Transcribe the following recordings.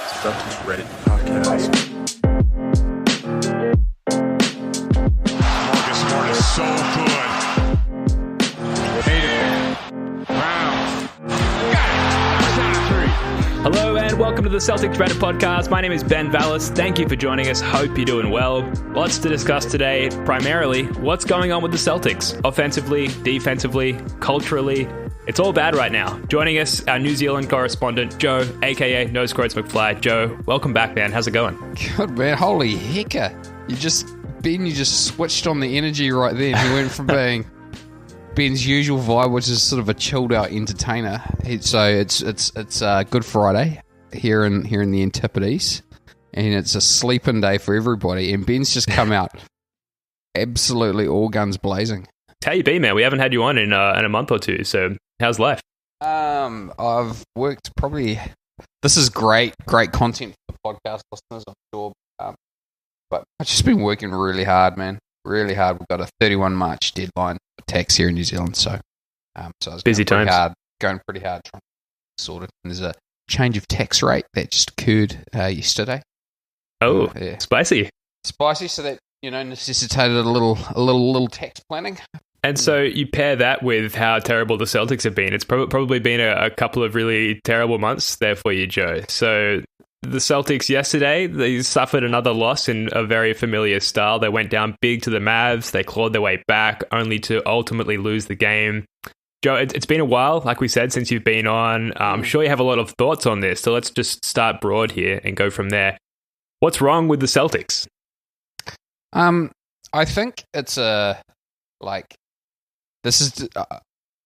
Celtics Reddit podcast. Marcus Smart is so good. Tatum. Brown. Got it. Shot three. Hello and welcome to the Celtics Reddit podcast. My name is Ben Vallis. Thank you for joining us. Hope you're doing well. Lots to discuss today. Primarily, what's going on with the Celtics? Offensively, defensively, culturally. It's all bad right now. Joining us, our New Zealand correspondent, Joe, a.k.a. Nose Quotes McFly. Joe, welcome back, man. How's it going? Good, man. Holy hecker. You just switched on the energy right then. You went from being Ben's usual vibe, which is sort of a chilled out entertainer. So it's Good Friday here in the Antipodes, and it's a sleeping day for everybody. And Ben's just come out absolutely all guns blazing. How you been, man? We haven't had you on in a month or two, so how's life? I've worked probably... This is great content for the podcast listeners, I'm sure. But I've just been working really hard, man. Really hard. We've got a 31 March deadline for tax here in New Zealand, so I was busy times. Going pretty hard trying to sort it. And there's a change of tax rate that just occurred yesterday. Oh, yeah. Spicy, so that necessitated a little tax planning. And so you pair that with how terrible the Celtics have been. It's probably been a couple of really terrible months there for you, Joe. So the Celtics yesterday, they suffered another loss in a very familiar style. They went down big to the Mavs. They clawed their way back, only to ultimately lose the game. Joe, it's been a while, like we said, since you've been on. I'm sure you have a lot of thoughts on this. So let's just start broad here and go from there. What's wrong with the Celtics? I think it's this is.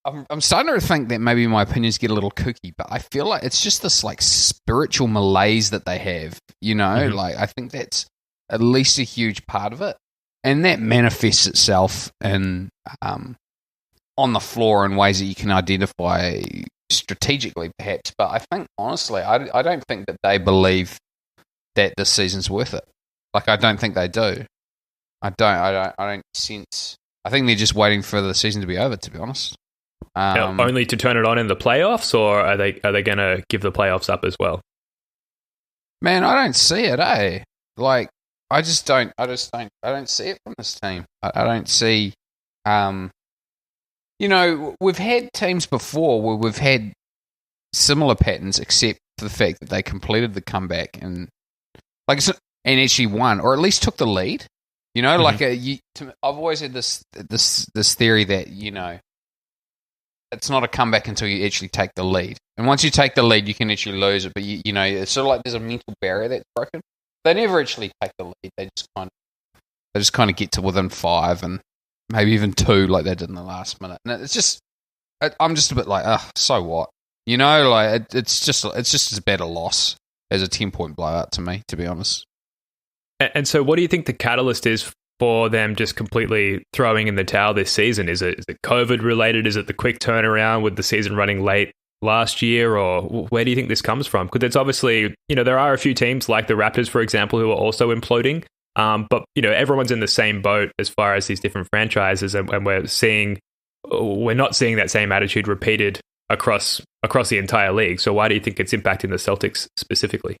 I'm starting to think that maybe my opinions get a little kooky, but I feel like it's just this spiritual malaise that they have. Mm-hmm. I think that's at least a huge part of it, and that manifests itself in on the floor in ways that you can identify strategically, perhaps. But I think honestly, I don't think that they believe that this season's worth it. I don't think they do. I don't sense. I think they're just waiting for the season to be over, to be honest. Only to turn it on in the playoffs, or are they going to give the playoffs up as well? Man, I don't see it, eh? I don't see it from this team. I don't see. We've had teams before where we've had similar patterns, except for the fact that they completed the comeback and actually won, or at least took the lead. Mm-hmm. I've always had this theory that it's not a comeback until you actually take the lead, and once you take the lead, you can actually lose it. But it's sort of like there's a mental barrier that's broken. They never actually take the lead. They just kind of get to within 5 and maybe even 2, like they did in the last minute. And it's just, I'm just a bit so what? It's just as bad a loss as a 10-point blowout to me, to be honest. And so what do you think the catalyst is for them just completely throwing in the towel this season? Is it COVID related? Is it the quick turnaround with the season running late last year? Or where do you think this comes from? Because it's obviously, there are a few teams like the Raptors, for example, who are also imploding. But, everyone's in the same boat as far as these different franchises. And we're not seeing that same attitude repeated across the entire league. So why do you think it's impacting the Celtics specifically?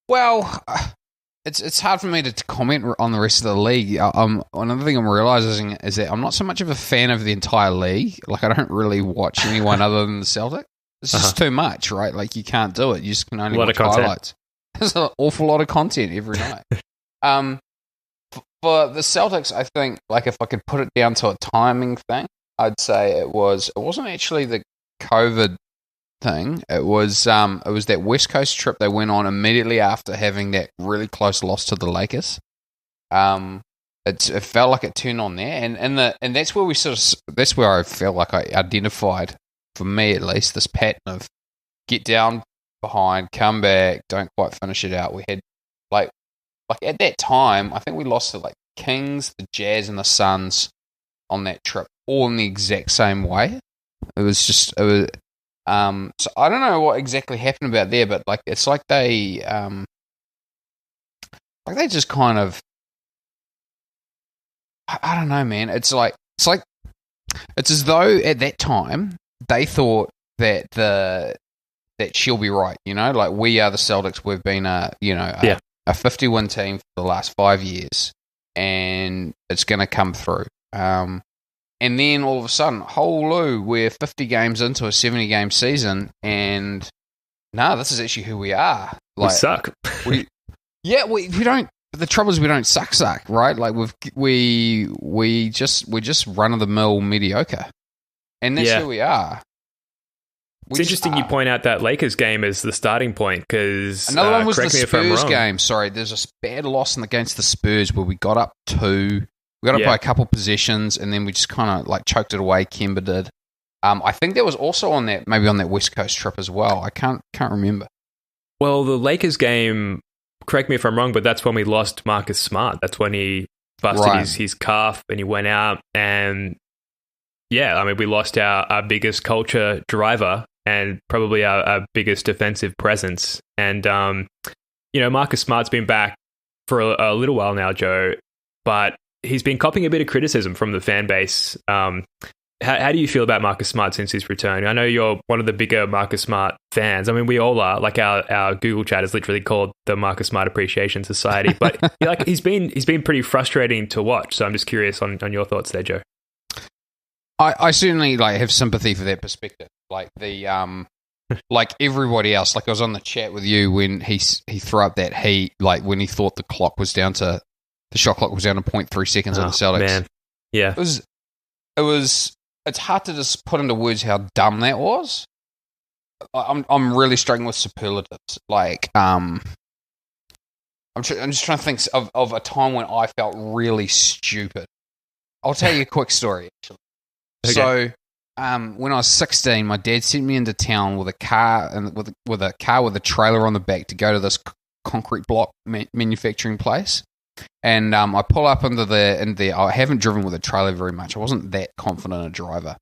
Well, it's hard for me to comment on the rest of the league. Another thing I'm realizing is that I'm not so much of a fan of the entire league. I don't really watch anyone other than the Celtics. It's just too much, right? You can't do it. You just can only watch highlights. There's an awful lot of content every night. For the Celtics, I think, if I could put it down to a timing thing, I'd say it wasn't actually the COVID thing. It was that West Coast trip they went on immediately after having that really close loss to the Lakers. It felt like it turned on there, and that's where that's where I felt like I identified, for me at least, this pattern of get down behind, come back, don't quite finish it out. We had at that time, I think we lost to Kings, the Jazz, and the Suns on that trip, all in the exact same way. It was. So I don't know what exactly happened about there, but it's like they just kind of, I don't know, man. It's as though at that time they thought that the she'll be right. Like we are the Celtics. We've been a 50-win team for the last 5 years, and it's going to come through. And then all of a sudden, holy, we're 50 games into a 70-game season, and this is actually who we are. Like, we suck. we don't. But the trouble is we don't suck, right? Like we're just run of the mill mediocre, and that's who we are. It's interesting you point out that Lakers game as the starting point, because another one was the Spurs game. Sorry, there's a bad loss against the Spurs where we got up 2. We got up by a couple possessions, and then we just kind of like choked it away. Kemba did. I think that was also on that West Coast trip as well. I can't remember. Well, the Lakers game, correct me if I'm wrong, but that's when we lost Marcus Smart. That's when he busted his calf and he went out. And we lost our biggest culture driver and probably our biggest defensive presence. And, Marcus Smart's been back for a little while now, Joe, but he's been copping a bit of criticism from the fan base. How do you feel about Marcus Smart since his return? I know you're one of the bigger Marcus Smart fans. I mean, we all are. Like our Google chat is literally called the Marcus Smart Appreciation Society. But he's been pretty frustrating to watch. So I'm just curious on your thoughts there, Joe. I certainly have sympathy for that perspective. Like the like everybody else. Like I was on the chat with you when he threw up that heat. Like when he thought the shot clock was down to 0.3 seconds on the Celtics. Man. Yeah, it was. It's hard to just put into words how dumb that was. I'm really struggling with superlatives. Like, I'm just trying to think of a time when I felt really stupid. I'll tell you a quick story, actually. Okay. So, when I was 16, my dad sent me into town with a car and with a trailer on the back to go to this concrete block manufacturing place. And I pull up into the. I haven't driven with a trailer very much. I wasn't that confident a driver.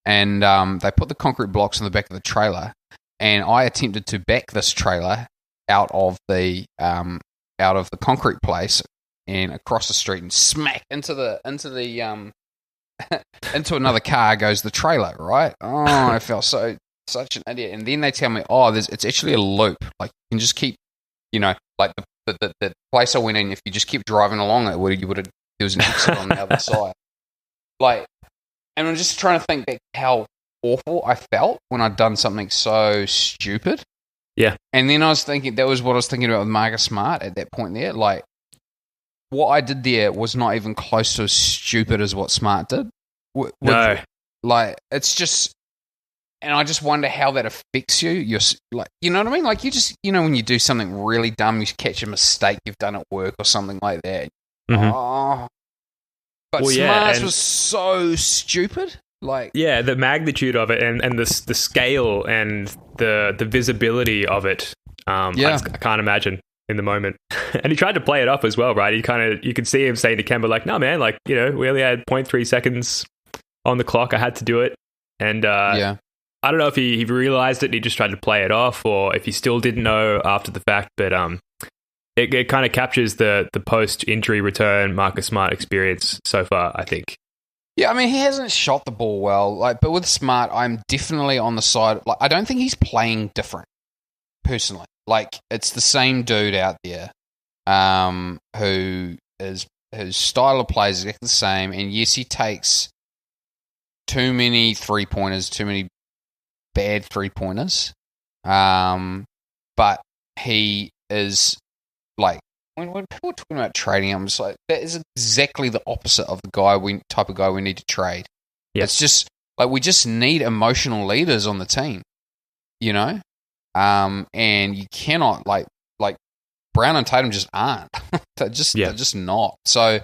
And they put the concrete blocks in the back of the trailer, and I attempted to back this trailer out of the concrete place and across the street and smack into another car goes the trailer. Right? Oh, I felt such an idiot. And then they tell me, it's actually a loop. Like you can just keep, like the place I went in, if you just keep driving along it, there was an exit on the other side. Like, and I'm just trying to think back how awful I felt when I'd done something so stupid. Yeah. And then I was thinking, that was what I was thinking about with Marcus Smart at that point there. Like, what I did there was not even close to as stupid as what Smart did. No. Like, it's just... And I just wonder how that affects you. You're like, you know what I mean? Like you just, when you do something really dumb, you catch a mistake you've done at work or something like that. Mm-hmm. Oh, but Smart's was so stupid. Like, the magnitude of it and the scale and the visibility of it. I can't imagine in the moment. And he tried to play it up as well, right? You could see him saying to Kemba, like, "No, man, like we only had 0.3 seconds on the clock. I had to do it." And I don't know if he realized it and he just tried to play it off, or if he still didn't know after the fact. But it kind of captures the post-injury return Marcus Smart experience so far, I think. Yeah, I mean, he hasn't shot the ball well. But with Smart, I'm definitely on the side. Like, I don't think he's playing different, personally. Like, it's the same dude out there who is his style of play is exactly the same. And yes, he takes too many three-pointers, too many bad three-pointers, but he is like when people are talking about trading, I'm just like, that is exactly the opposite of the type of guy we need to trade. Yeah. It's just like we just need emotional leaders on the team, and you cannot like Brown and Tatum just aren't. they're just not. So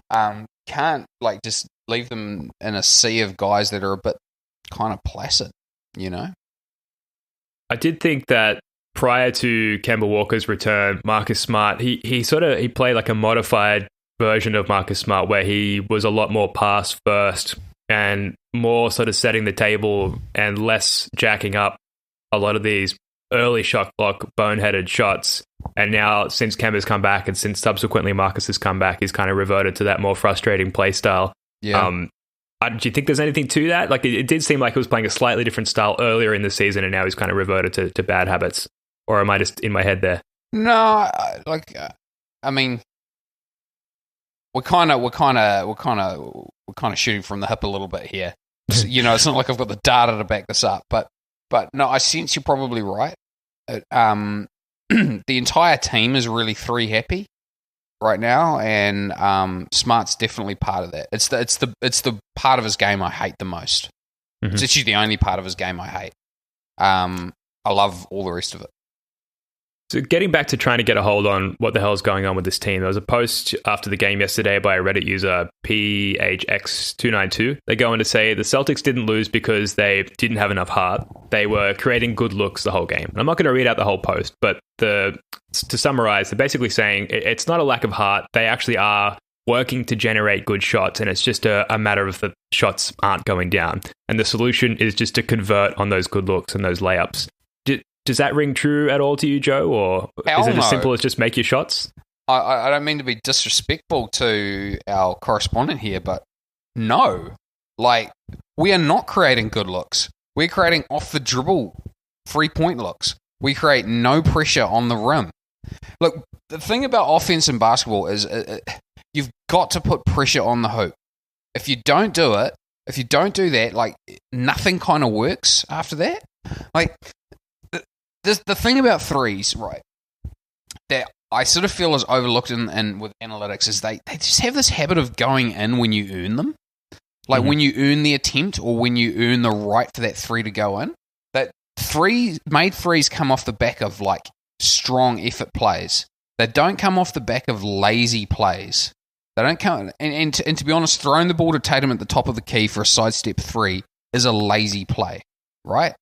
can't just leave them in a sea of guys that are a bit kind of placid. I did think that prior to Kemba Walker's return, Marcus Smart, he played like a modified version of Marcus Smart where he was a lot more pass first and more sort of setting the table and less jacking up a lot of these early shot clock boneheaded shots. And now since Kemba's come back and since subsequently Marcus has come back, he's kind of reverted to that more frustrating play style. Yeah. do you think there's anything to that? Like, it did seem like he was playing a slightly different style earlier in the season, and now he's kind of reverted to bad habits. Or am I just in my head there? No, I mean, we're kind of shooting from the hip a little bit here. So, it's not like I've got the data to back this up, but no, I sense you're probably right. The entire team is really 3 happy right now, and Smart's definitely part of that. It's the part of his game I hate the most. Mm-hmm. It's actually the only part of his game I hate. I love all the rest of it. So getting back to trying to get a hold on what the hell is going on with this team, there was a post after the game yesterday by a Reddit user, PHX292. They go on to say the Celtics didn't lose because they didn't have enough heart. They were creating good looks the whole game. And I'm not going to read out the whole post, but to summarize, they're basically saying it's not a lack of heart. They actually are working to generate good shots, and it's just a matter of the shots aren't going down. And the solution is just to convert on those good looks and those layups. Does that ring true at all to you, Joe, or is it as simple as just make your shots? I don't mean to be disrespectful to our correspondent here, but no. Like, we are not creating good looks. We're creating off-the-dribble 3-point looks. We create no pressure on the rim. Look, the thing about offense in basketball is you've got to put pressure on the hoop. If you don't do that, like, nothing kind of works after that. Like, the thing about threes, right, that I sort of feel is overlooked in with analytics is they just have this habit of going in when you earn them. Like when you earn the attempt or when you earn the right for that three to go in. That made threes come off the back of like strong effort plays. They don't come off the back of lazy plays. They don't come and to be honest, throwing the ball to Tatum at the top of the key for a sidestep 3 is a lazy play, right?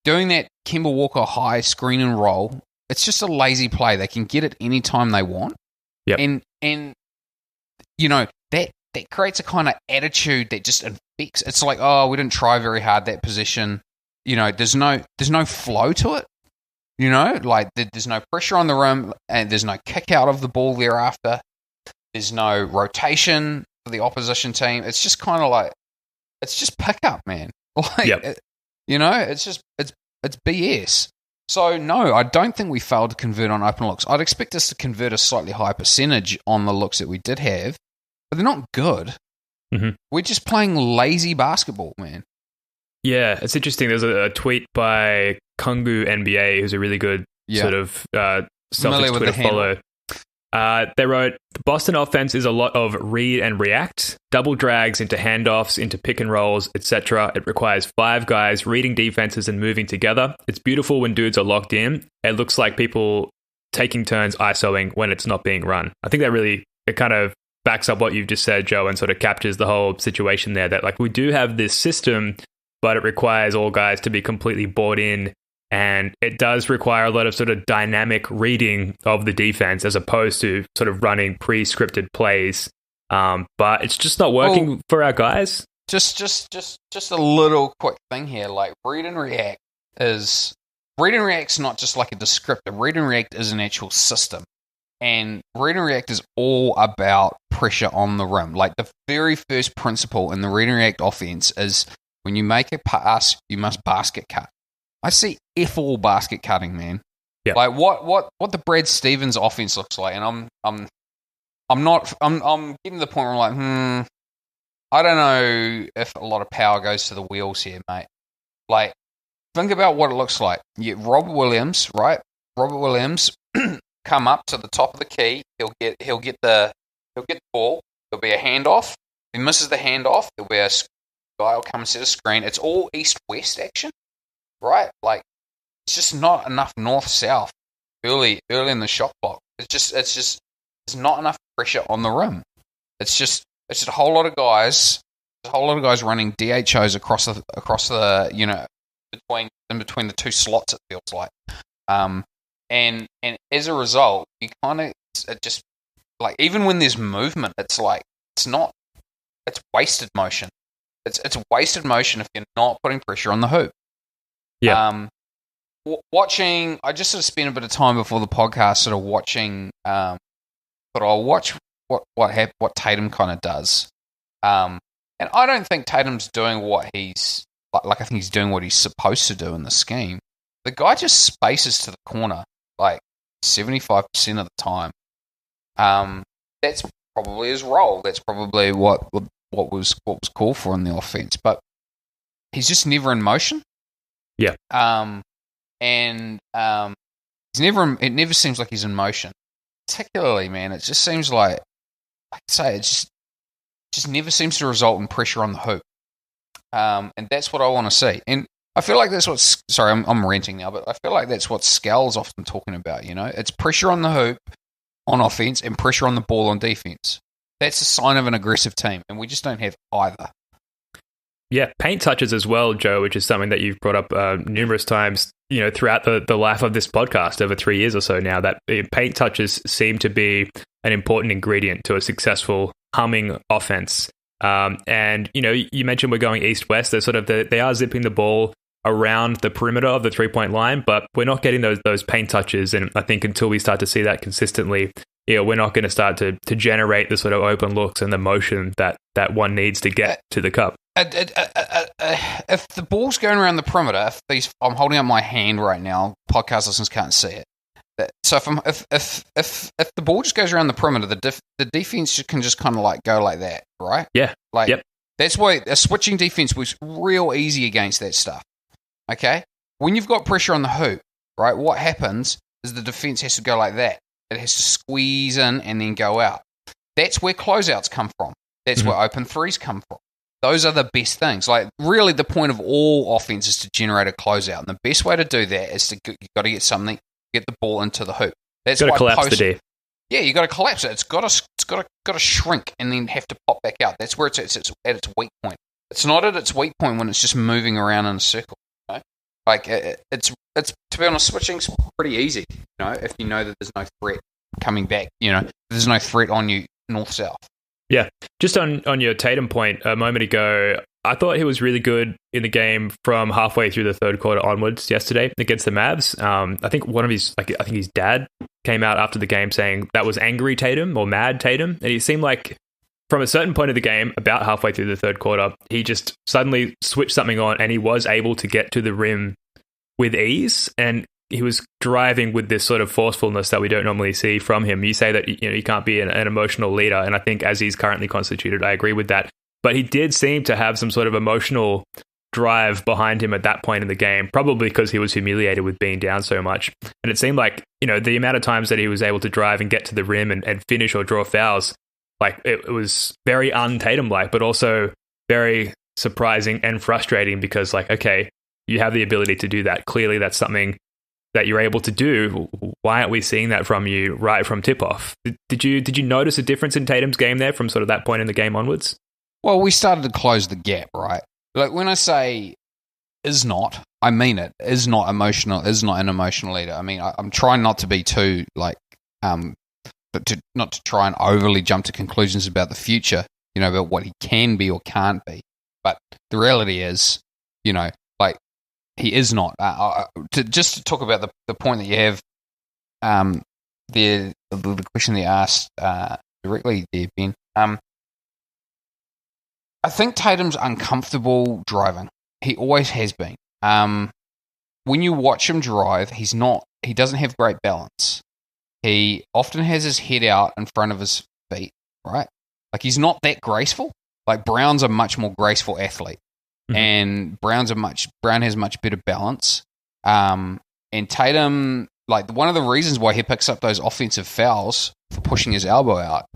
Doing that Kemba Walker high screen and roll, it's just a lazy play. They can get it anytime they want. Yep. And that creates a kind of attitude that just infects. It's like, oh, we didn't try very hard that position. There's no flow to it. Like there's no pressure on the rim and there's no kick out of the ball thereafter. There's no rotation for the opposition team. It's just kind of like, it's just pick up, man. Like, yep. It's BS. So, no, I don't think we failed to convert on open looks. I'd expect us to convert a slightly higher percentage on the looks that we did have, but they're not good. Mm-hmm. We're just playing lazy basketball, man. Yeah, it's interesting. There's a tweet by Kungu NBA, who's a really good sort of Celtics Twitter follow. They wrote, the Boston offense is a lot of read and react, double drags into handoffs, into pick and rolls, etc. It requires 5 guys reading defenses and moving together. It's beautiful when dudes are locked in. It looks like people taking turns ISOing when it's not being run. I think it kind of backs up what you've just said, Joe, and sort of captures the whole situation there, that like we do have this system, but it requires all guys to be completely bought in. And it does require a lot of sort of dynamic reading of the defense as opposed to sort of running pre-scripted plays. But it's just not working for our guys. Just a little quick thing here. Like read and react's not just like a descriptor. Read and react is an actual system. And read and react is all about pressure on the rim. Like the very first principle in the read and react offense is when you make a pass, you must basket cut. I see all basket cutting, man. Yeah. Like what the Brad Stevens offense looks like, and I'm getting to the point where I'm like, I don't know if a lot of power goes to the wheels here, mate. Like, think about what it looks like. You get Robert Williams, right? Robert Williams come up to the top of the key. He'll get the ball. There'll be a handoff. If he misses the handoff, there'll be a guy will come and set a screen. It's all east-west action. Right, like it's just not enough north-south early in the shot clock. It's just there's not enough pressure on the rim. It's just a whole lot of guys running DHOs across the between the two slots. It feels like, and as a result, you kind of just like even when there's movement, it's like it's wasted motion. It's wasted motion if you're not putting pressure on the hoop. Yeah. Watching, I just sort of spent a bit of time before the podcast sort of watching, but I'll watch what Tatum kind of does. And And I don't think Tatum's doing what he's like. I think he's doing what he's supposed to do in the scheme. The guy just spaces to the corner like 75% of the time. That's probably his role. That's probably what was called for in the offense. But he's just never in motion. Yeah. It never seems like he's in motion. Particularly, man, it just seems like I say it just never seems to result in pressure on the hoop. And that's what I want to see. And I feel like that's what's... Sorry, I'm ranting now, but I feel like that's what Scal's often talking about, you know? It's pressure on the hoop on offense and pressure on the ball on defense. That's a sign of an aggressive team, and we just don't have either. Yeah, paint touches as well, Joe, which is something that you've brought up numerous times, you know, throughout the life of this podcast over 3 years or so now, that paint touches seem to be an important ingredient to a successful humming offense. And, you know, you mentioned we're going east-west. They are zipping the ball around the perimeter of the three-point line, but we're not getting those paint touches. And I think until we start to see that consistently, you know, we're not going to start to generate the sort of open looks and the motion that one needs to get to the cup. If the ball's going around the perimeter, I'm holding up my hand right now. Podcast listeners can't see it. So if the ball just goes around the perimeter, the defense can just kind of like go like that, right? Yeah. Like yep. That's why a switching defense was real easy against that stuff. Okay, when you've got pressure on the hoop, right? What happens is the defense has to go like that. It has to squeeze in and then go out. That's where closeouts come from. That's where open threes come from. Those are the best things. Like, really, the point of all offense is to generate a closeout. And the best way to do that is you've got to get the ball into the hoop. That's got to collapse the D. Yeah, you got to collapse it. It's got to shrink and then have to pop back out. That's where it's at its weak point. It's not at its weak point when it's just moving around in a circle. You know? Like, it's to be honest, switching's pretty easy. You know, if you know that there's no threat coming back. You know, there's no threat on you north-south. Yeah. Just on your Tatum point a moment ago, I thought he was really good in the game from halfway through the third quarter onwards yesterday against the Mavs. I think I think his dad came out after the game saying that was angry Tatum or mad Tatum. And it seemed like from a certain point of the game, about halfway through the third quarter, he just suddenly switched something on and he was able to get to the rim with ease. And he was driving with this sort of forcefulness that we don't normally see from him. You say that, you know, he can't be an emotional leader, and I think as he's currently constituted, I agree with that. But he did seem to have some sort of emotional drive behind him at that point in the game, probably because he was humiliated with being down so much. And it seemed like, you know, the amount of times that he was able to drive and get to the rim and finish or draw fouls, like it was very un-Tatum-like, but also very surprising and frustrating because, like, okay, you have the ability to do that. Clearly, that's something that you're able to do. Why aren't we seeing that from you right from tip-off? Did you notice a difference in Tatum's game there from sort of that point in the game onwards? Well, we started to close the gap, right? Like when I say is not, I mean it. Is not emotional, is not an emotional leader. I mean, I'm trying not to be too, like, not to try and overly jump to conclusions about the future, you know, about what he can be or can't be. But the reality is, you know, like, he is not. Just to talk about the point that you have, the question that you asked directly there, Ben. I think Tatum's uncomfortable driving. He always has been. When you watch him drive, he doesn't have great balance. He often has his head out in front of his feet, right? Like, he's not that graceful. Like, Brown's a much more graceful athlete. And Brown has much better balance. And Tatum, like, one of the reasons why he picks up those offensive fouls for pushing his elbow out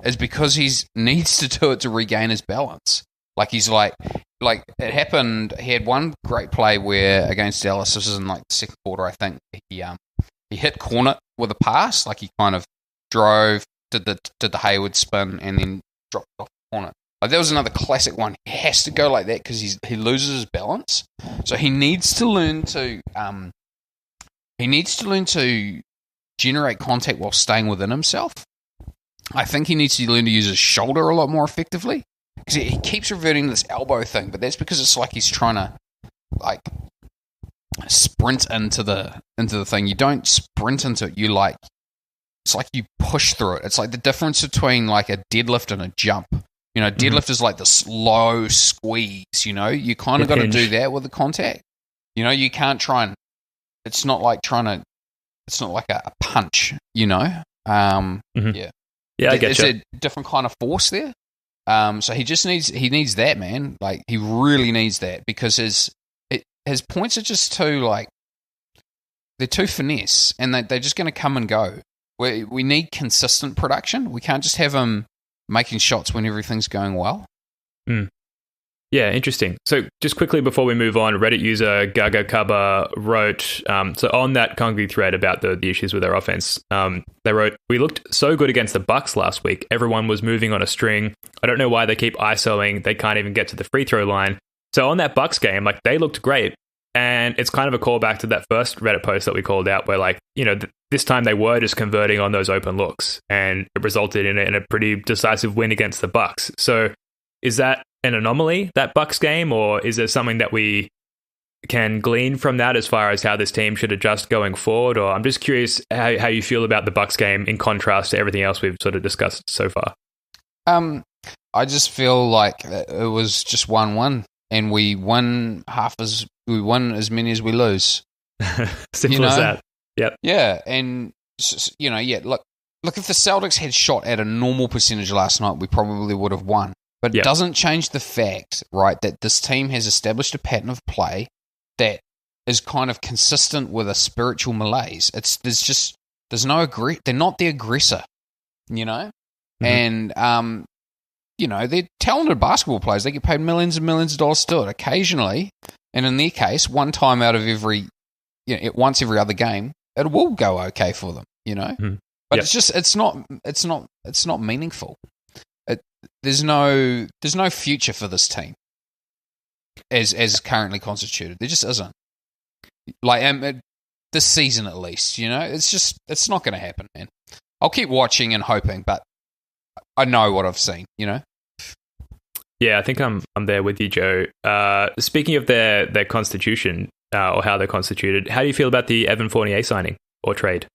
is because he needs to do it to regain his balance. Like, he's like it happened. He had one great play where against Dallas, this was in like the second quarter, I think. He hit corner with a pass, like he kind of drove, did the Hayward spin, and then dropped off the corner. Like, that was another classic one. He has to go like that because he loses his balance. So he needs to learn to generate contact while staying within himself. I think he needs to learn to use his shoulder a lot more effectively because he keeps reverting to this elbow thing, but that's because it's like he's trying to, like, sprint into the thing. You don't sprint into it. It's like you push through it. It's like the difference between like a deadlift and a jump. You know, deadlift is like the slow squeeze, you know. You kind of got to do that with the contact. You know, you can't try and, it's not like a punch, you know. Yeah. Yeah, I get It's a different kind of force there. So he needs that, man. Like, he really needs that, because his points are just too, like, they're too finesse, and they're just going to come and go. We need consistent production. We can't just have him making shots when everything's going well. Yeah, interesting. So just quickly before we move on, Reddit user Gaga Kaba wrote, so on that Congi thread about the issues with our offense, they wrote, "We looked so good against the Bucks last week. Everyone was moving on a string. I don't know why they keep ISOing. They can't even get to the free throw line." So on that Bucks game, like, they looked great. And it's kind of a callback to that first Reddit post that we called out, where, like, you know, this time they were just converting on those open looks, and it resulted in a pretty decisive win against the Bucks. So is that an anomaly, that Bucks game, or is there something that we can glean from that as far as how this team should adjust going forward? Or I'm just curious how you feel about the Bucks game in contrast to everything else we've sort of discussed so far. I just feel like it was just 1-1, and we won as many as we lose. Simple as that. Yep. Yeah, and you know, look, if the Celtics had shot at a normal percentage last night, we probably would have won. But it doesn't change the fact, right, that this team has established a pattern of play that is kind of consistent with a spiritual malaise. There's no they're not the aggressor, you know? And you know, they're talented basketball players. They get paid millions and millions of dollars to do it occasionally. And in their case, one time out of once every other game, it will go okay for them, you know? But it's not meaningful. There's no future for this team as currently constituted. There just isn't. Like, this season at least, you know? It's not going to happen, man. I'll keep watching and hoping, but I know what I've seen, you know? Yeah, I think I'm there with you, Joe. Speaking of their constitution, or how they're constituted, how do you feel about the Evan Fournier signing or trade?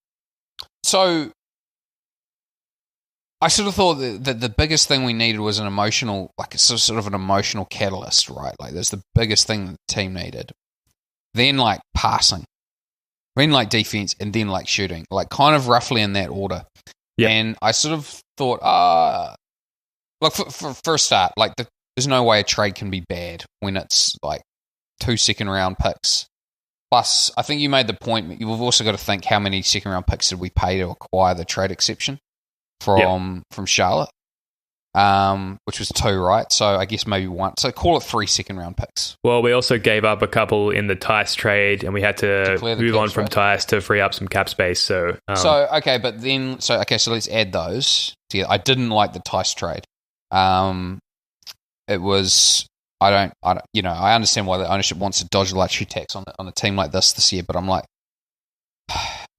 So, I sort of thought that the biggest thing we needed was an emotional, like, sort of an emotional catalyst, right? Like, that's the biggest thing that the team needed. Then, like, passing. Then, like, defense, and then, like, shooting. Like, kind of roughly in that order. Yep. And I sort of thought, like, for a start, like, there's no way a trade can be bad when it's, like, 2 second-round picks. Plus, I think you made the point, you've also got to think how many second-round picks did we pay to acquire the trade exception from Charlotte, which was 2, right? So I guess maybe 1. So call it 3 second-round picks. Well, we also gave up a couple in the Tice trade, and we had to move on from Tice to free up some cap space. So okay, so let's add those together. I didn't like the Tice trade. It was I don't I understand why the ownership wants to dodge the luxury tax on a team like this year, but I'm like,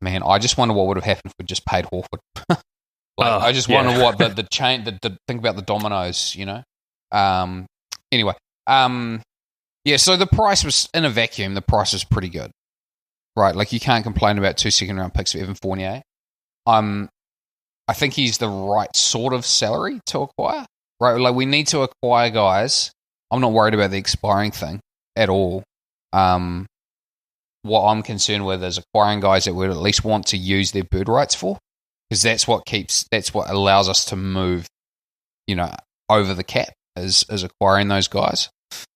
man, I just wonder what would have happened if we just paid Horford. I just wonder what the chain, the think about the dominoes, you know. Anyway, so the price was, in a vacuum, the price was pretty good, right? Like, you can't complain about 2 second-round picks for Evan Fournier. I think he's the right sort of salary to acquire, right? Like, we need to acquire guys. I'm not worried about the expiring thing at all. What I'm concerned with is acquiring guys that would at least want to use their bird rights for. Because that's what allows us to move, you know, over the cap is acquiring those guys.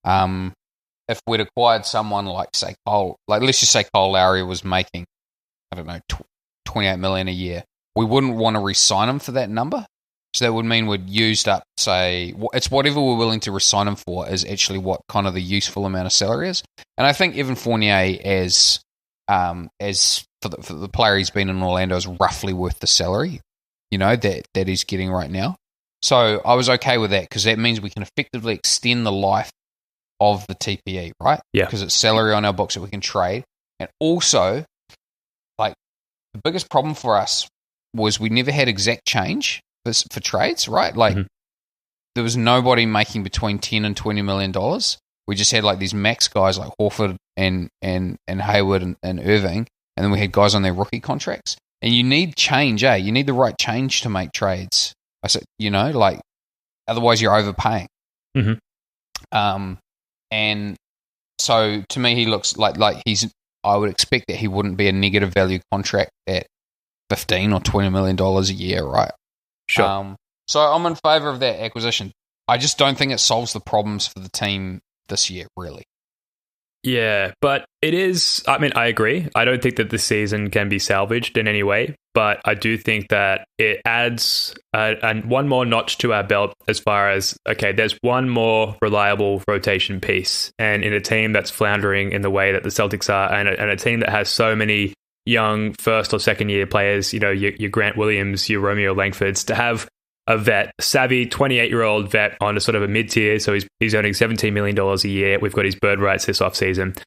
If we'd acquired someone like, say, let's just say Cole Lowry was making, I don't know, $28 million a year, we wouldn't want to re-sign him for that number. So that would mean we'd used up, say, it's whatever we're willing to re-sign him for is actually what kind of the useful amount of salary is. And I think Evan Fournier as for the player he's been in Orlando is roughly worth the salary, you know, that he's getting right now. So I was okay with that, because that means we can effectively extend the life of the TPE, right? Yeah. Because it's salary on our books that we can trade. And also, like, the biggest problem for us was we never had exact change for trades, right? Like, there was nobody making between $10 and $20 million. We just had, like, these max guys like Horford and Hayward and Irving, and then we had guys on their rookie contracts. And you need change, You need the right change to make trades. I said, you know, like, otherwise you're overpaying. Mm-hmm. And so to me, he looks like he's. I would expect that he wouldn't be a negative value contract at $15 or $20 million a year, right? Sure. So I'm in favour of that acquisition. I just don't think it solves the problems for the team this year, really. Yeah, but it is. I mean, I agree. I don't think that the season can be salvaged in any way, but I do think that it adds one more notch to our belt as far as, okay, there's one more reliable rotation piece. And in a team that's floundering in the way that the Celtics are, and a team that has so many young first or second year players, you know, your Grant Williams, your Romeo Langfords, to have a vet, savvy 28-year-old vet on a sort of a mid-tier, so he's earning $17 million a year. We've got his bird rights this offseason.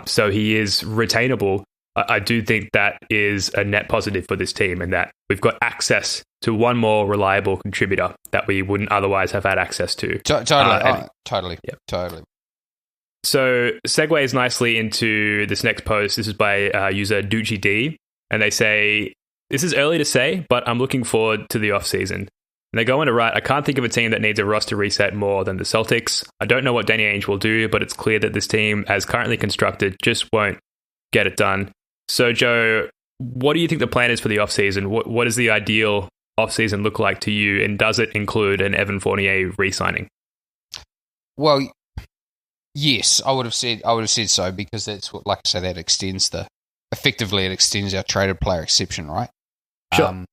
So he is retainable. I do think that is a net positive for this team, and that we've got access to one more reliable contributor that we wouldn't otherwise have had access to. Totally. So segues nicely into this next post. This is by user Ducci D, and they say, "This is early to say, but I'm looking forward to the offseason." And they go on to write, "I can't think of a team that needs a roster reset more than the Celtics. I don't know what Danny Ainge will do, but it's clear that this team, as currently constructed, just won't get it done." So, Joe, what do you think the plan is for the offseason? What does the ideal offseason look like to you, and does it include an Evan Fournier re-signing? Well, yes, I would have said so, because that's what, like I say, that extends effectively it extends our traded player exception, right? Sure.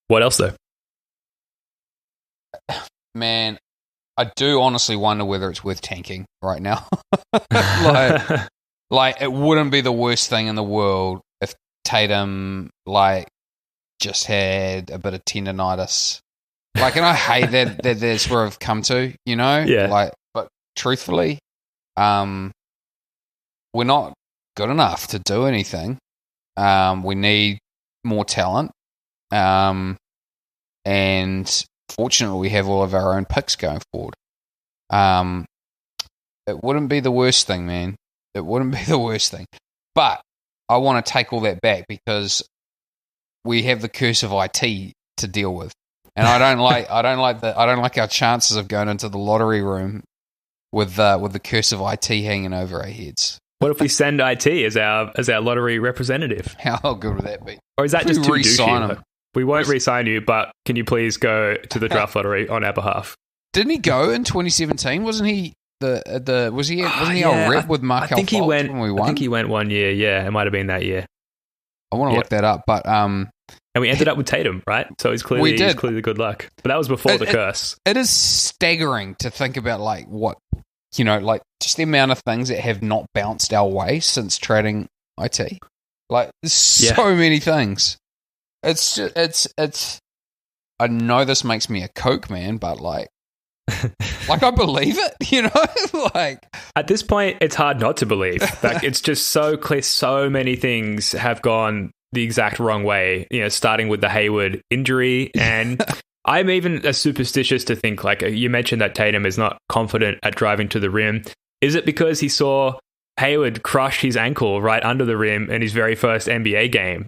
What else though? Man, I do honestly wonder whether it's worth tanking right now. like it wouldn't be the worst thing in the world if Tatum just had a bit of tendonitis. And I hate that that's where I've come to, you know? Yeah. But truthfully, we're not good enough to do anything. We need more talent. And fortunately, we have all of our own picks going forward. It wouldn't be the worst thing, man. It wouldn't be the worst thing. But I want to take all that back, because we have the curse of IT to deal with. And I don't like our chances of going into the lottery room with the curse of IT hanging over our heads. What if we send IT as our lottery representative? How good would that be? Or is that just too re-sign douchey? We won't re-sign you, but can you please go to the draft lottery on our behalf? Didn't he go in 2017? Wasn't he wasn't he a rep with Markel Fultz when we won? I think he went 1 year. Yeah, it might have been that year. I want to look that up, but and we ended up with Tatum, right? So he's clearly good luck. But that was before the curse. It is staggering to think about what, just the amount of things that have not bounced our way since trading IT. There's so many things. It's just, it's. I know this makes me a Coke man, but I believe it, At this point, it's hard not to believe. It's just so clear. So many things have gone the exact wrong way. Starting with the Hayward injury, and I'm even as superstitious to think, you mentioned that Tatum is not confident at driving to the rim. Is it because he saw Hayward crush his ankle right under the rim in his very first NBA game?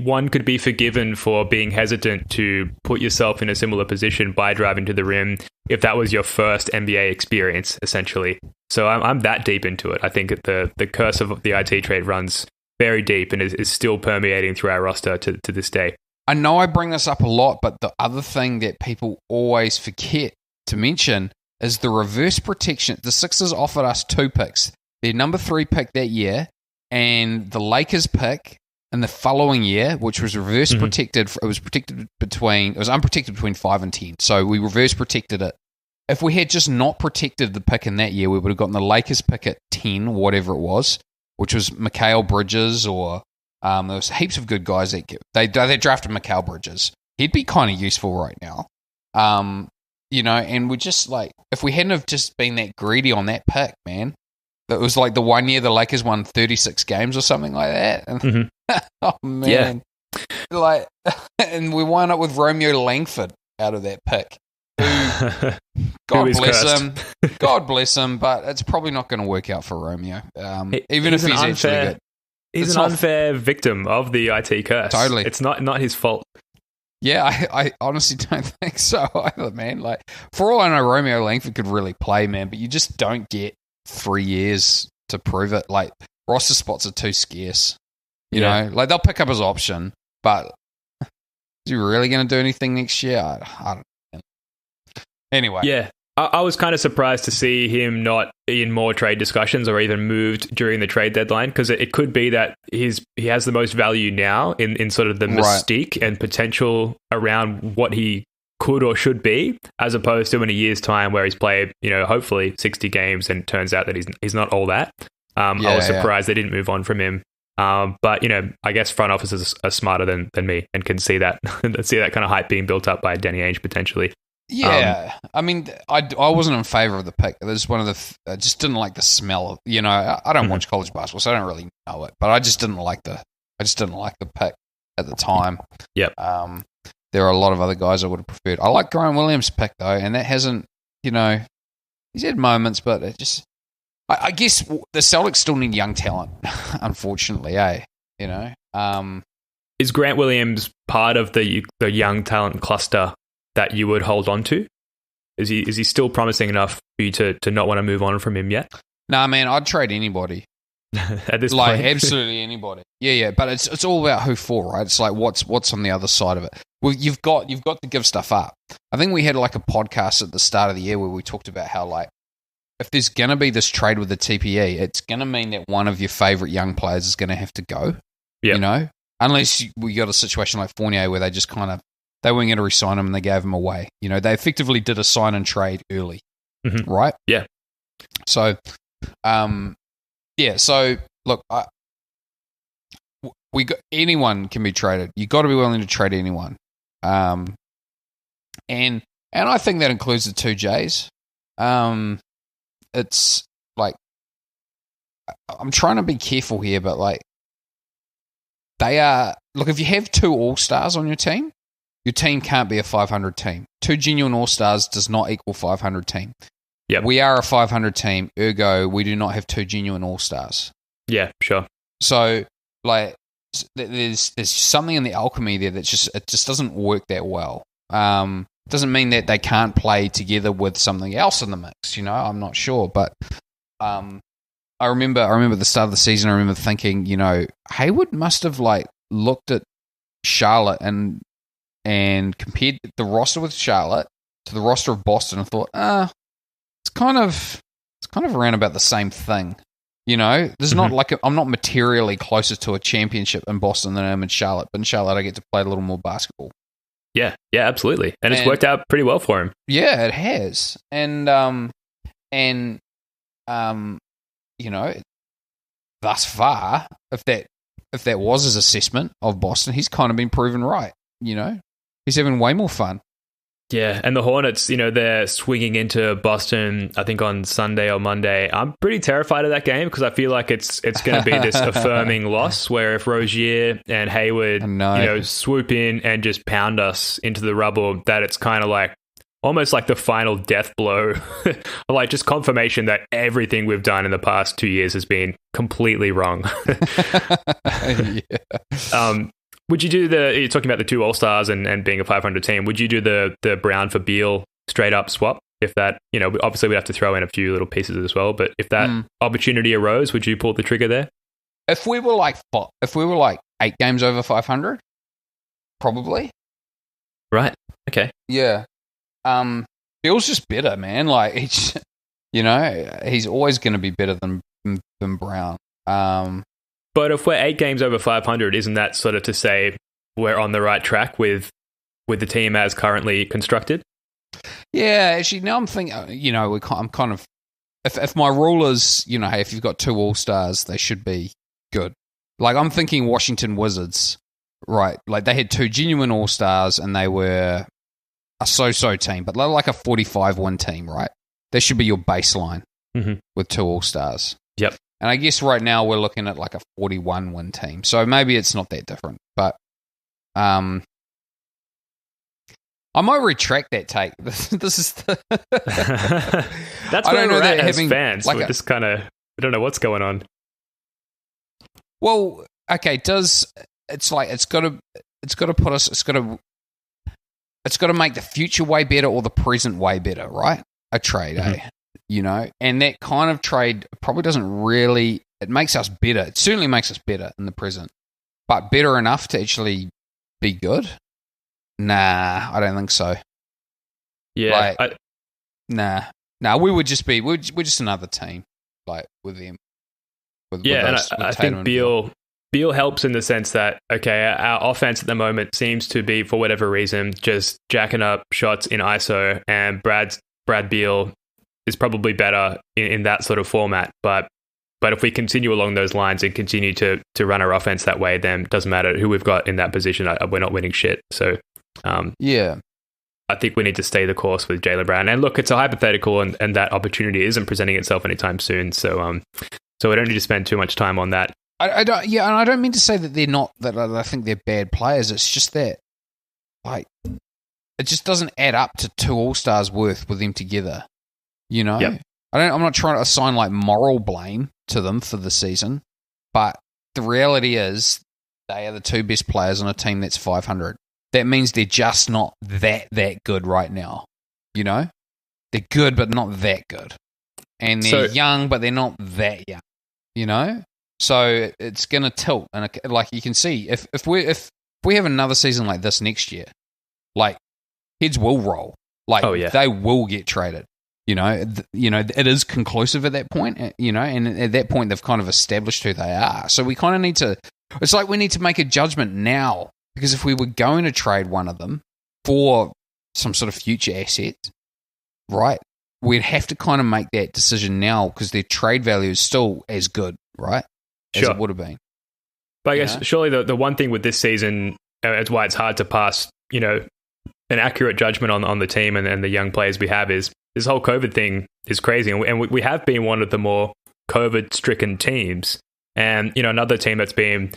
One could be forgiven for being hesitant to put yourself in a similar position by driving to the rim if that was your first NBA experience, essentially. So I'm that deep into it. I think that the curse of the IT trade runs very deep and is still permeating through our roster to this day. I know I bring this up a lot, but the other thing that people always forget to mention is the reverse protection. The Sixers offered us 2 picks. Their number 3 pick that year, and the Lakers pick in the following year, which was reverse protected. It was unprotected between 5 and 10. So we reverse protected it. If we had just not protected the pick in that year, we would have gotten the Lakers pick at 10, whatever it was, which was Mikal Bridges, or there was heaps of good guys that they drafted Mikal Bridges. He'd be kind of useful right now. And we just if we hadn't have just been that greedy on that pick, man. It was the 1 year the Lakers won 36 games or something like that. And, oh, man. Yeah. And we wound up with Romeo Langford out of that pick. God bless him. God bless him, but it's probably not going to work out for Romeo. Even if he's actually good. He's an unfair victim of the IT curse. Totally. It's not his fault. Yeah, I honestly don't think so either, man. Like, for all I know, Romeo Langford could really play, man, but you just don't get 3 years to prove it. Like, roster spots are too scarce. You know? Like, they'll pick up his option, but is he really going to do anything next year? I don't know. Anyway. Yeah. I was kind of surprised to see him not in more trade discussions or even moved during the trade deadline, because it could be that he has the most value now in sort of the mystique and potential around what he could or should be, as opposed to in a year's time where he's played, hopefully 60 games and it turns out that he's not all that. I was surprised they didn't move on from him. But, I guess front offices are smarter than me and can see that see that kind of hype being built up by Danny Ainge potentially. Yeah, I mean, I wasn't in favor of the pick. It was one of the I just didn't like the smell of. I don't watch college basketball, so I don't really know it. But I just didn't like the pick at the time. Yep. There are a lot of other guys I would have preferred. I like Grant Williams' pick though, and that hasn't. He's had moments, but it just. I guess the Celtics still need young talent, unfortunately. Is Grant Williams part of the young talent cluster that you would hold on to? Is he still promising enough for you to not want to move on from him yet? Nah, man, I'd trade anybody. At this point. point? Absolutely anybody. Yeah, but it's all about who for, right? It's like what's on the other side of it. Well, you've got to give stuff up. I think we had like a podcast at the start of the year where we talked about how, like, if there's going to be this trade with the TPE, it's going to mean that one of your favorite young players is going to have to go. Yeah. Unless we got a situation like Fournier where they just kind of they weren't going to re-sign him and they gave him away. They effectively did a sign and trade early, right? Yeah. So, So look, anyone can be traded. You got to be willing to trade anyone, and I think that includes the two J's. It's like I'm trying to be careful here, but like they are. Look, if you have two All-Stars on your team can't be a 500 team. Two genuine All-Stars does not equal 500 team. Yeah, we are a 500 team. Ergo, we do not have two genuine All-Stars. Yeah, sure. So, like, there's something in the alchemy there that just doesn't work that well. Doesn't mean that they can't play together with something else in the mix. I'm not sure, but I remember the start of the season. I remember thinking, Hayward must have like looked at Charlotte and compared the roster with Charlotte to the roster of Boston and thought, it's kind of around about the same thing. There's not like I'm not materially closer to a championship in Boston than I am in Charlotte, but in Charlotte I get to play a little more basketball. Yeah, absolutely. And it's worked out pretty well for him. Yeah, it has. And thus far, if that was his assessment of Boston, he's kind of been proven right. He's having way more fun. Yeah, and the Hornets, they're swinging into Boston, I think on Sunday or Monday. I'm pretty terrified of that game because I feel like it's going to be this affirming loss where if Rozier and Hayward, swoop in and just pound us into the rubble, that it's kind of like almost like the final death blow, like just confirmation that everything we've done in the past 2 years has been completely wrong. Yeah. Would you do you're talking about the two All-Stars and being a 500 team, would you do the Brown for Beal straight up swap? If that, obviously we'd have to throw in a few little pieces as well, but if that opportunity arose, would you pull the trigger there? If we were like 8 games over 500, probably. Right. Okay. Yeah. Beal's just better, man. Like he's always going to be better than Brown. But if we're 8 games over 500, isn't that sort of to say we're on the right track with the team as currently constructed? Yeah, actually, now I'm thinking, I'm kind of, if my rule is, hey, if you've got two All-Stars, they should be good. Like, I'm thinking Washington Wizards, right? Like, they had two genuine All-Stars and they were a so-so team, but they're like a 45-win team, right? They should be your baseline with two All-Stars. Yep. And I guess right now we're looking at like a 41-win team. So maybe it's not that different. But I might retract that take. This is the... That's where we're at as fans. Like we're just kind of... We don't know what's going on. Well, okay, it's got to put us... It's got to it's got to make the future way better or the present way better, right? A trade, you know, and that kind of trade probably doesn't really. It makes us better. It certainly makes us better in the present, but better enough to actually be good. Nah, I don't think so. Yeah, nah. We would just be. We're just another team, like with them. With I think Beal helps in the sense that, okay, our offense at the moment seems to be, for whatever reason, just jacking up shots in ISO, and Brad Beal is probably better in that sort of format. But if we continue along those lines and continue to run our offense that way, then it doesn't matter who we've got in that position. We're not winning shit. So, I think we need to stay the course with Jaylen Brown. And look, it's a hypothetical, and that opportunity isn't presenting itself anytime soon. So we don't need to spend too much time on that. I don't. Yeah, and I don't mean to say that they're not. That I think they're bad players. It's just that, like, it just doesn't add up to 2 All-Stars worth with them together. You know, Yep. I'm not trying to assign like moral blame to them for the season, but the reality is they are the 2 best players on a team that's 500. That means they're just not that good right now. You know, they're good, but not that good, and they're young, but they're not that young. You know. So it's going to tilt, and like you can see, if we have another season like this next year, like heads will roll, like they will get traded. You know, it is conclusive at that point. You know, and at that point they've kind of established who they are. So we kind of need to. It's like we need to make a judgment now, because if we were going to trade one of them for some sort of future asset, right, we'd have to kind of make that decision now because their trade value is still as good, right? As it would have been. But I guess surely the one thing with this season, it's why it's hard to pass, you know, an accurate judgment on the team and the young players we have, is this whole COVID thing is crazy. And we have been one of the more COVID-stricken teams. And, you know, another team that's been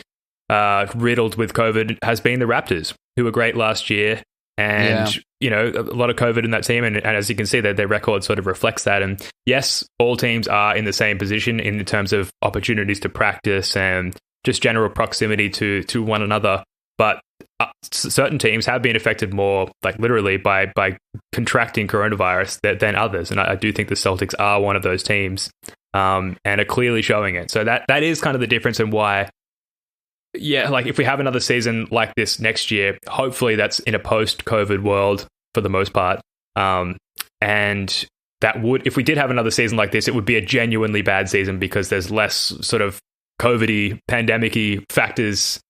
riddled with COVID has been the Raptors, who were great last year. And, you know, a lot of COVID in that team. And as you can see, their record sort of reflects that. And yes, all teams are in the same position in terms of opportunities to practice and just general proximity to one another. But certain teams have been affected more, like literally, by contracting coronavirus than others. And I do think the Celtics are one of those teams, and are clearly showing it. So that is kind of the difference in why. Yeah, like if we have another season like this next year, hopefully that's in a post-COVID world for the most part. And that would, if we did have another season like this, it would be a genuinely bad season because there's less sort of COVID-y, pandemic-y factors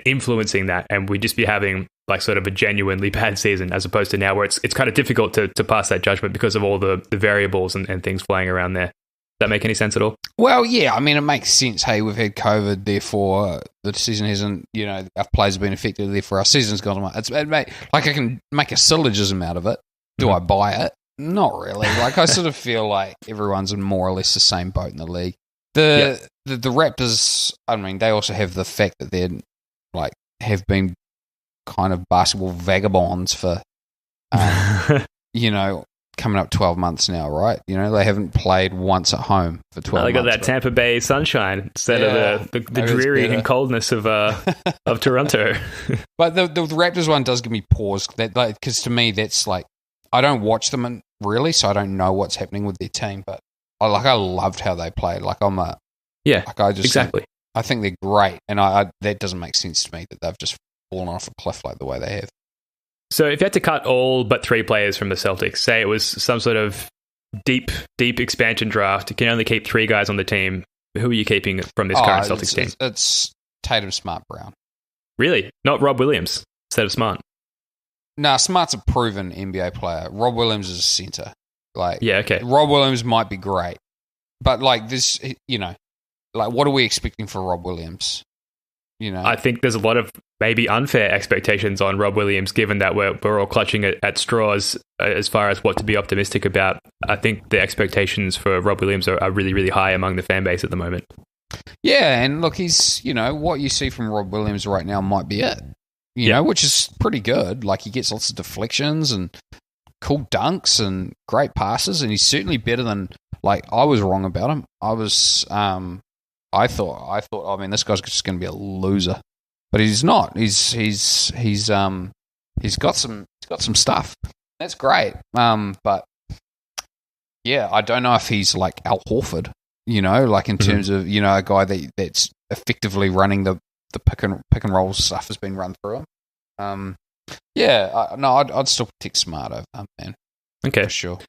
influencing that. And we'd just be having like sort of a genuinely bad season, as opposed to now where it's kind of difficult to pass that judgment because of all the variables and things flying around there. That make any sense at all? Well, yeah, I mean, it makes sense. Hey, we've had COVID, therefore the season hasn't, you know, our players have been affected, therefore our season's gone. Like I can make a syllogism out of it. Do I buy it? Not really. Like I sort of feel like everyone's in more or less the same boat in the league. The Raptors, I mean, they also have the fact that they're like have been kind of basketball vagabonds for, you know, coming up 12 months now, right? You know, they haven't played once at home for 12 months. They got that Tampa Bay sunshine instead of the dreary and coldness of Toronto. But the Raptors one does give me pause, because to me that's like, I don't watch them really, so I don't know what's happening with their team, but I loved how they played. Like exactly. I think they're great, and I that doesn't make sense to me that they've just fallen off a cliff like the way they have. So if you had to cut all but 3 players from the Celtics, say it was some sort of deep expansion draft, you can only keep 3 guys on the team, who are you keeping from this current Celtics team? It's Tatum, Smart, Brown. Really? Not Rob Williams instead of Smart? Nah, Smart's a proven NBA player. Rob Williams is a center. Like, yeah, okay. Rob Williams might be great, but like this, you know, like what are we expecting for Rob Williams? You know, I think there's a lot of maybe unfair expectations on Rob Williams, given that we're all clutching at straws as far as what to be optimistic about. I think the expectations for Rob Williams are really, really high among the fan base at the moment. Yeah, and look, he's, you know, what you see from Rob Williams right now might be it, you know, which is pretty good. Like he gets lots of deflections and cool dunks and great passes, and he's certainly better than, like, I was wrong about him. I thought, I mean, this guy's just going to be a loser, but he's not. He's he's got some stuff. That's great. But yeah, I don't know if he's like Al Horford, like in terms of a guy that's effectively running the pick and roll stuff has been run through him. I'd still pick Smart over him, man. Okay, for sure.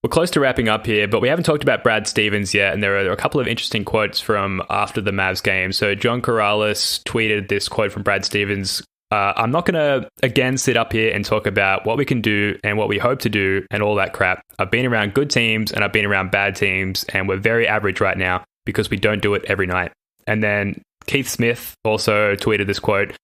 We're close to wrapping up here, but we haven't talked about Brad Stevens yet, and there are a couple of interesting quotes from after the Mavs game. So John Corrales tweeted this quote from Brad Stevens. I'm not going to, again, sit up here and talk about what we can do and what we hope to do and all that crap. I've been around good teams and I've been around bad teams, and we're very average right now because we don't do it every night. And then Keith Smith also tweeted this quote,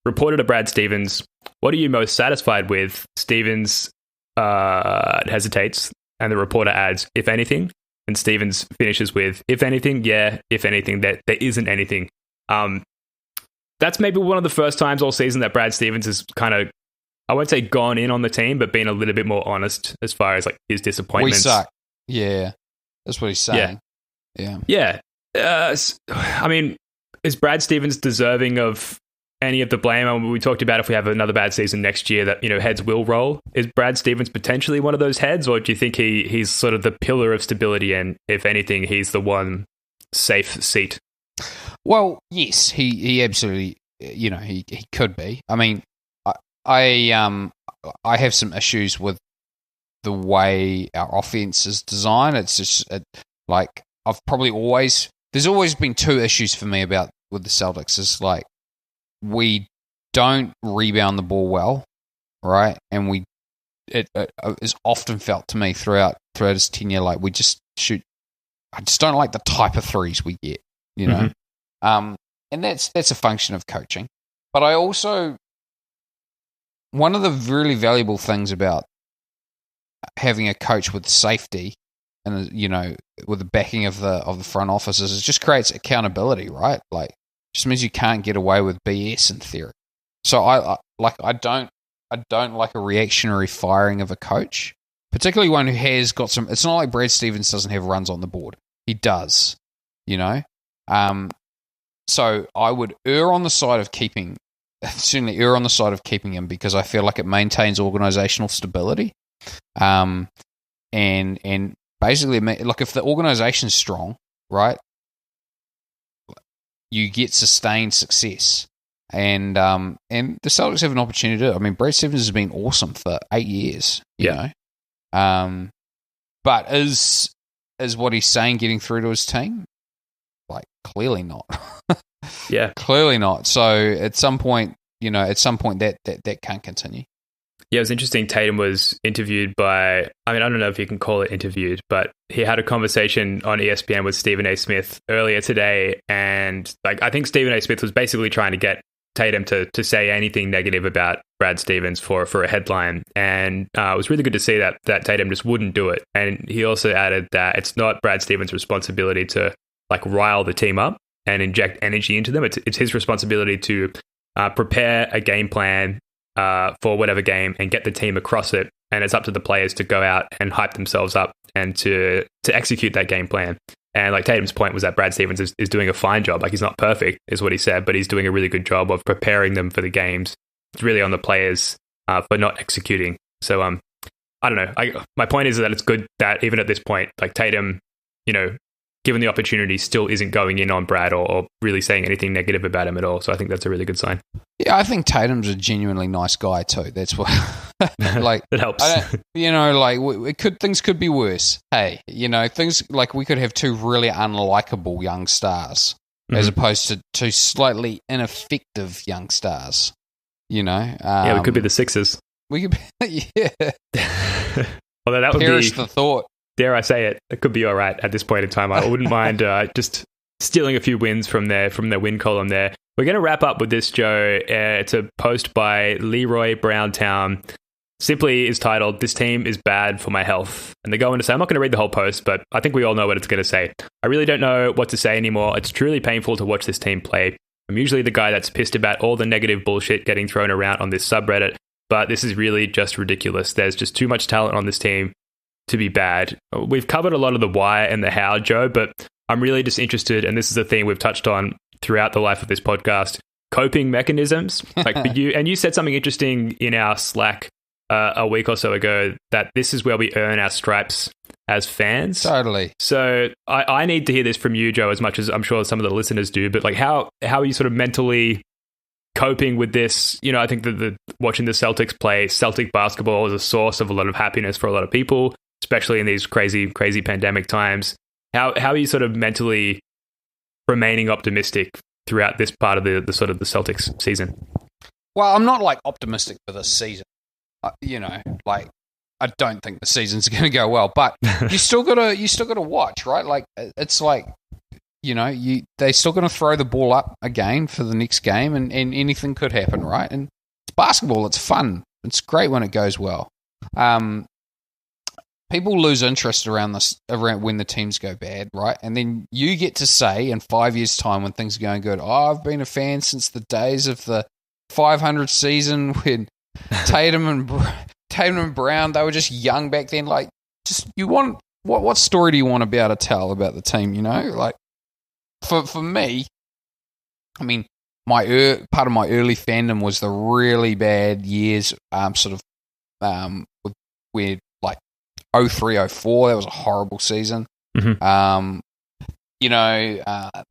reported to Brad Stevens, what are you most satisfied with? Stevens hesitates, and the reporter adds, if anything. And Stevens finishes with, if anything, yeah, if anything, that there isn't anything. That's maybe one of the first times all season that Brad Stevens has kind of, I won't say gone in on the team, but been a little bit more honest as far as like his disappointments. We suck. Yeah. That's what he's saying. Yeah. I mean, is Brad Stevens deserving of any of the blame? I mean, we talked about if we have another bad season next year that, heads will roll. Is Brad Stevens potentially one of those heads, or do you think he's sort of the pillar of stability and if anything, he's the one safe seat? Well, yes, he absolutely, he could be. I mean, I have some issues with the way our offense is designed. It's just like there's always been two issues for me with the Celtics. It's like we don't rebound the ball well, right? And it is often felt to me throughout his tenure like we just shoot. I just don't like the type of threes we get, Mm-hmm. And that's a function of coaching. But I also, one of the really valuable things about having a coach with safety and with the backing of the front office is it just creates accountability, right? Like, just means you can't get away with BS in theory. So I don't like a reactionary firing of a coach, particularly one who has got some. It's not like Brad Stevens doesn't have runs on the board. He does, So I would err on the side of keeping him because I feel like it maintains organizational stability. And basically, like if the organization's strong, right, you get sustained success. And the Celtics have an opportunity to do it. I mean, Brad Stevens has been awesome for 8 years, you know. But is what he's saying getting through to his team? Like, clearly not. Yeah. Clearly not. So at some point that can't continue. Yeah, it was interesting. Tatum was interviewed by, I don't know if you can call it interviewed, but he had a conversation on ESPN with Stephen A. Smith earlier today. And I think Stephen A. Smith was basically trying to get Tatum to say anything negative about Brad Stevens for a headline. And it was really good to see that Tatum just wouldn't do it. And he also added that it's not Brad Stevens' responsibility to rile the team up and inject energy into them. It's his responsibility to prepare a game plan for whatever game and get the team across it. And it's up to the players to go out and hype themselves up and to execute that game plan. And Tatum's point was that Brad Stevens is doing a fine job. He's not perfect, is what he said, but he's doing a really good job of preparing them for the games. It's really on the players for not executing. So I don't know. My point is that it's good that even at this point, Tatum, given the opportunity, still isn't going in on Brad or really saying anything negative about him at all. So I think that's a really good sign. Yeah, I think Tatum's a genuinely nice guy too. That's what, it helps. Things could be worse. Hey, things we could have two really unlikable young stars as opposed to two slightly ineffective young stars. We could be the Sixers. We could be, yeah. Although that would perish the thought. Dare I say it could be all right at this point in time. I wouldn't mind just stealing a few wins from their win column there. We're going to wrap up with this, Joe. It's a post by Leroy Browntown. Simply is titled, "This team is bad for my health." And they go on to say, I'm not going to read the whole post, but I think we all know what it's going to say. "I really don't know what to say anymore. It's truly painful to watch this team play. I'm usually the guy that's pissed about all the negative bullshit getting thrown around on this subreddit, but this is really just ridiculous. There's just too much talent on this team to be bad." We've covered a lot of the why and the how, Joe, but I'm really just interested, and this is a theme we've touched on throughout the life of this podcast, coping mechanisms. Like for you, and you said something interesting in our Slack a week or so ago, that this is where we earn our stripes as fans. Totally. So I need to hear this from you, Joe, as much as I'm sure some of the listeners do. But like, how are you sort of mentally coping with this? You know, I think that watching the Celtics play Celtic basketball is a source of a lot of happiness for a lot of people, especially in these crazy pandemic times. How are you sort of mentally remaining optimistic throughout this part of the sort of the Celtics season? Well, I'm not like optimistic for this season. You know, like I don't think the season's going to go well, but you still gotta watch, right? Like it's like, you know, they still going to throw the ball up again for the next game, and anything could happen, right? And it's basketball; it's fun. It's great when it goes well. People lose interest around when the teams go bad, right? And then you get to say in 5 years' time when things are going good, oh, I've been a fan since the days of the 500 season when Tatum and Brown, they were just young back then. Like, just you want what story do you want to be able to tell about the team? You know, like for me, I mean, part of my early fandom was the really bad years, where like 03, 04, that was a horrible season. Mm-hmm. You know,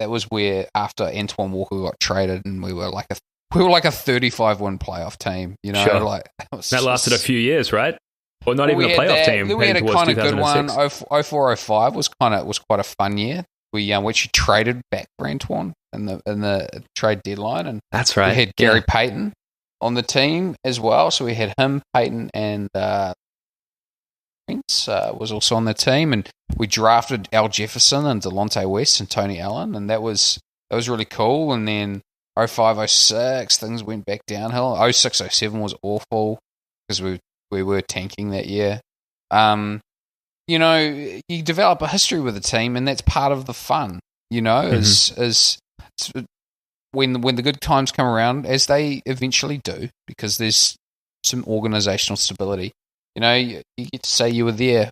that was where after Antoine Walker got traded, and we were like a 35-win playoff team, you know. Sure. Like that lasted a few years, right? Or not even a playoff team. Then we had a kind of good one. 04, 05 was quite a fun year. We actually traded back for Antoine in the trade deadline, and that's right. We had Gary Payton on the team as well. So we had him, Payton, and Prince was also on the team, and we drafted Al Jefferson and Delonte West and Tony Allen, and that was really cool. And then 05, 06, things went back downhill. 06, 07 was awful because we were tanking that year. You know, you develop a history with a team, and that's part of the fun. You know, is when the good times come around, as they eventually do, because there's some organizational stability. You know, you get to say you were there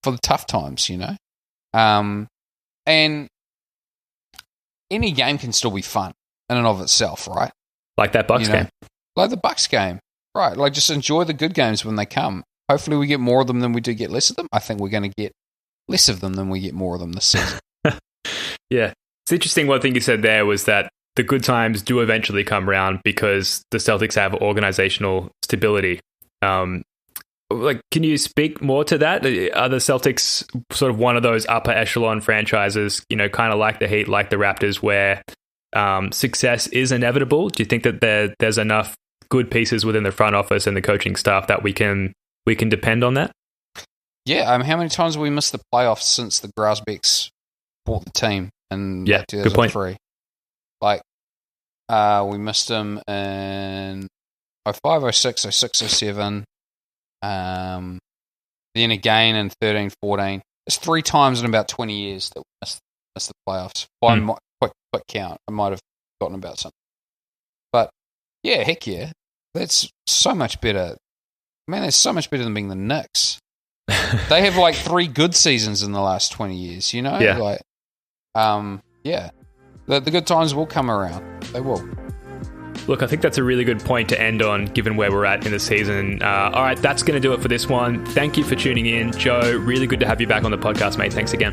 for the tough times. You know, and any game can still be fun in and of itself, right? Like that Bucks game. Like the Bucks game, right? Like just enjoy the good games when they come. Hopefully we get more of them than we do get less of them. I think we're going to get less of them than we get more of them this season. Yeah. It's interesting. One thing you said there was that the good times do eventually come around because the Celtics have organizational stability. Like, can you speak more to that? Are the Celtics sort of one of those upper echelon franchises, you know, kind of like the Heat, like the Raptors, where success is inevitable? Do you think that there's enough good pieces within the front office and the coaching staff that we can depend on that? Yeah. How many times have we missed the playoffs since the Grousbecks bought the team in 2003? Good point. Like, we missed them in 05, 06, 06, 07. Then again in 13, 14. It's 3 times in about 20 years that we missed the playoffs. By quick count, I might have forgotten about something. But yeah, heck yeah. That's so much better. Man, that's so much better than being the Knicks. They have like 3 good seasons in the last 20 years, you know? Yeah. Like, yeah. The good times will come around. They will. Look, I think that's a really good point to end on, given where we're at in the season. All right, that's going to do it for this one. Thank you for tuning in. Joe, really good to have you back on the podcast, mate. Thanks again.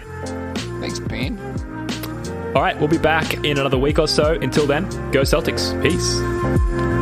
Thanks, Ben. All right, we'll be back in another week or so. Until then, go Celtics. Peace.